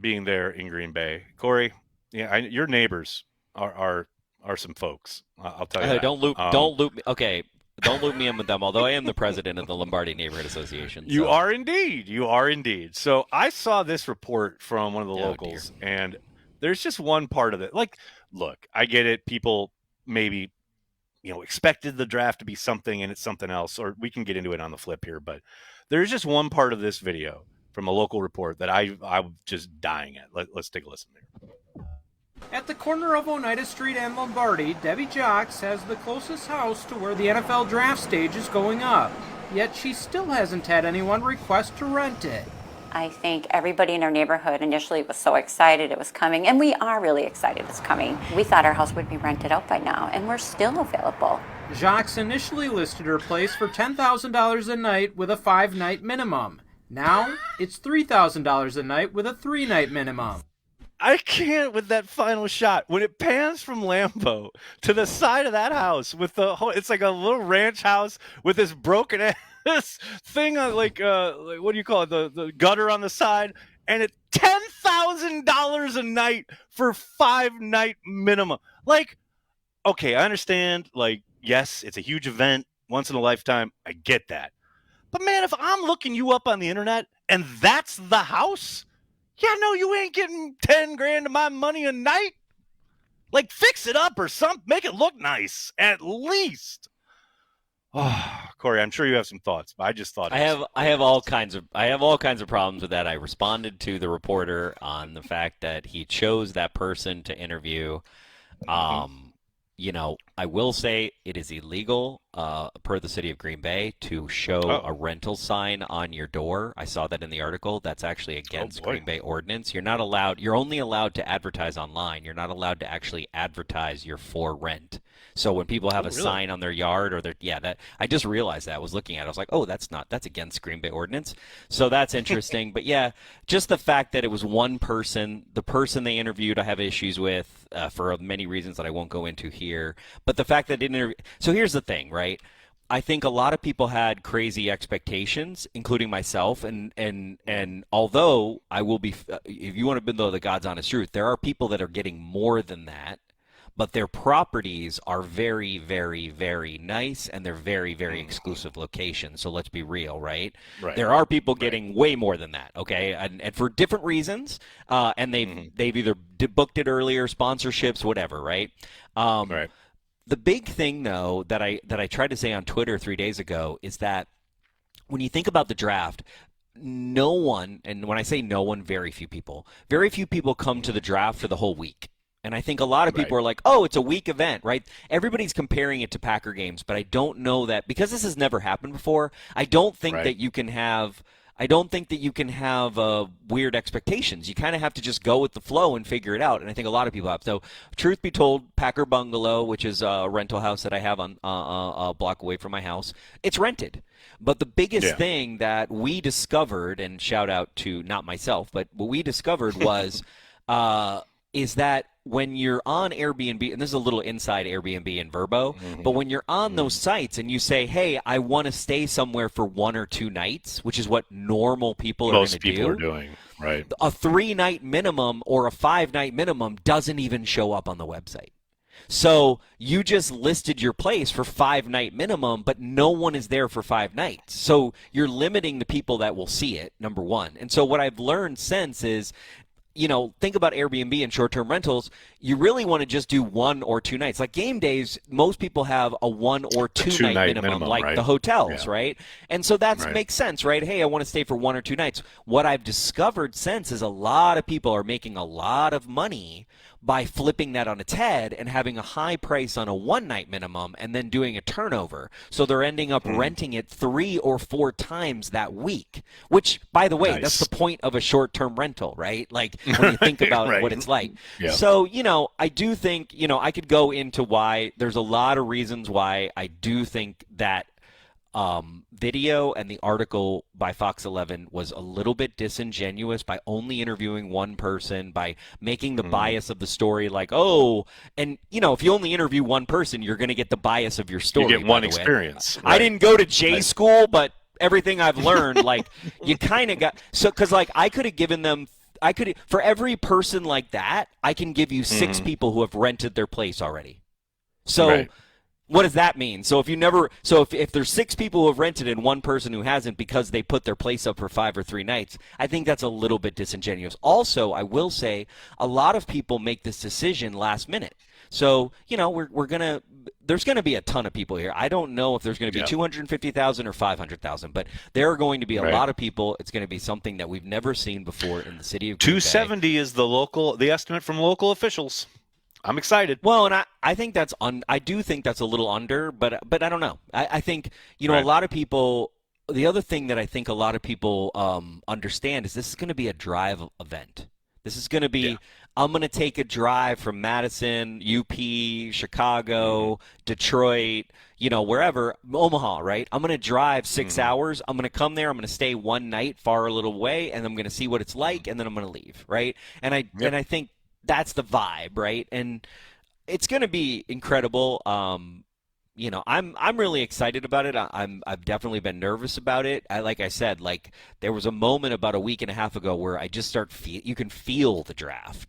being there in Green Bay. Corey, yeah, your neighbors are some folks. I'll tell you that. Don't loop me. Okay, don't loop me in with them. Although I am the president of the Lombardi Neighborhood Association. You So. are indeed. You are indeed. So I saw this report from one of the Oh, locals, dear. and there's just one part of it. Like, look, I get it. People maybe expected the draft to be something and it's something else, or we can get into it on the flip here. But there's just one part of this video from a local report that I'm just dying at. Let's take a listen here. At the corner of Oneida Street and Lombardi, Debbie Jocks has the closest house to where the NFL draft stage is going up. Yet she still hasn't had anyone request to rent it. I think everybody in our neighborhood initially was so excited it was coming, and we are really excited it's coming. We thought our house would be rented out by now, and we're still available. Jocks initially listed her place for $10,000 a night with a 5-night minimum. Now, it's $3,000 a night with a 3-night minimum. I can't with that final shot. When it pans from Lambeau to the side of that house with the whole, it's like a little ranch house with this broken ass thing on like what do you call it? The gutter on the side, and it's $10,000 a night for 5-night minimum. Like, okay, I understand. Like, yes, it's a huge event, once in a lifetime. I get that. But man, if I'm looking you up on the internet and that's the house, yeah, no, you ain't getting 10 grand of my money a night. Like, fix it up or something. Make it look nice, at least. Oh, Corey, I'm sure you have some thoughts, but I just thought I have all kinds of problems with that. I responded to the reporter on the fact that he chose that person to interview. I will say it is illegal per the city of Green Bay to show a rental sign on your door. I saw that in the article. That's actually against Green Bay ordinance. You're only allowed to advertise online. You're not allowed to actually advertise your for rent. So when people have a sign on their yard or I just realized that. I was looking at it. I was like, that's against Green Bay ordinance. So that's interesting. But yeah, just the fact that it was one person, the person they interviewed I have issues with for many reasons that I won't go into here. But the fact that it interviewed, so here's the thing, right? I think a lot of people had crazy expectations, including myself, and although I will be, if you want to know the God's honest truth, there are people that are getting more than that, but their properties are very, very, very nice, and they're very, very exclusive locations. So let's be real, right? There are people getting way more than that, okay, and for different reasons, and they've either booked it earlier, sponsorships, whatever, right? Right. The big thing, though, that I tried to say on Twitter 3 days ago is that when you think about the draft, no one, and when I say no one, very few people come to the draft for the whole week. And I think a lot of people are like, oh, it's a week event, right? Everybody's comparing it to Packer games, but I don't know that, because this has never happened before, I don't think that you can have weird expectations. You kind of have to just go with the flow and figure it out, and I think a lot of people have. So, truth be told, Packer Bungalow, which is a rental house that I have on a block away from my house, it's rented. But the biggest thing that we discovered, and shout out to not myself, but what we discovered was is that when you're on Airbnb, and this is a little inside Airbnb and Vrbo, but when you're on those sites and you say, hey, I want to stay somewhere for 1 or 2 nights, which is what normal people are going to do. Most people are doing, right? A 3-night minimum or a 5-night minimum doesn't even show up on the website. So you just listed your place for 5-night minimum, but no one is there for 5 nights. So you're limiting the people that will see it, number one. And so what I've learned since is, think about Airbnb and short-term rentals. You really want to just do 1 or 2 nights. Like game days, most people have a 1 or 2 night minimum, like the hotels, right? And so that makes sense, right? Hey, I want to stay for 1 or 2 nights. What I've discovered since is a lot of people are making a lot of money by flipping that on its head and having a high price on a 1-night minimum and then doing a turnover. So they're ending up renting it 3 or 4 times that week, which, by the way, that's the point of a short-term rental, right? Like when you think about what it's like. Yeah. So, I do think, I could go into why. There's a lot of reasons why I do think that video and the article by Fox 11 was a little bit disingenuous by only interviewing one person, by making the bias of the story like, and if you only interview one person, you're going to get the bias of your story. You get one experience. I didn't go to J school, but everything I've learned, like you kind of got, so, cause like I could have given them for every person like that, I can give you 6 people who have rented their place already. So. Right. What does that mean? So if there's 6 people who have rented and 1 person who hasn't because they put their place up for 5 or 3 nights, I think that's a little bit disingenuous. Also, I will say a lot of people make this decision last minute. So, there's gonna be a ton of people here. I don't know if there's gonna be 250,000 or 500,000, but there are going to be a lot of people. It's gonna be something that we've never seen before in the city of Green Bay. 270 is the estimate from local officials. I'm excited. Well, and I think I do think that's a little under, but I don't know. I think a lot of people. The other thing that I think a lot of people understand is this is going to be a drive event. This is going to be. I'm going to take a drive from Madison, UP, Chicago, Detroit, wherever, Omaha, right? I'm going to drive 6 hours. I'm going to come there. I'm going to stay one night far a little way, and I'm going to see what it's like, and then I'm going to leave, right? And I think. That's the vibe, right? And it's going to be incredible. I'm really excited about it. I've definitely been nervous about it. Like I said, there was a moment about a week and a half ago where I just you can feel the draft.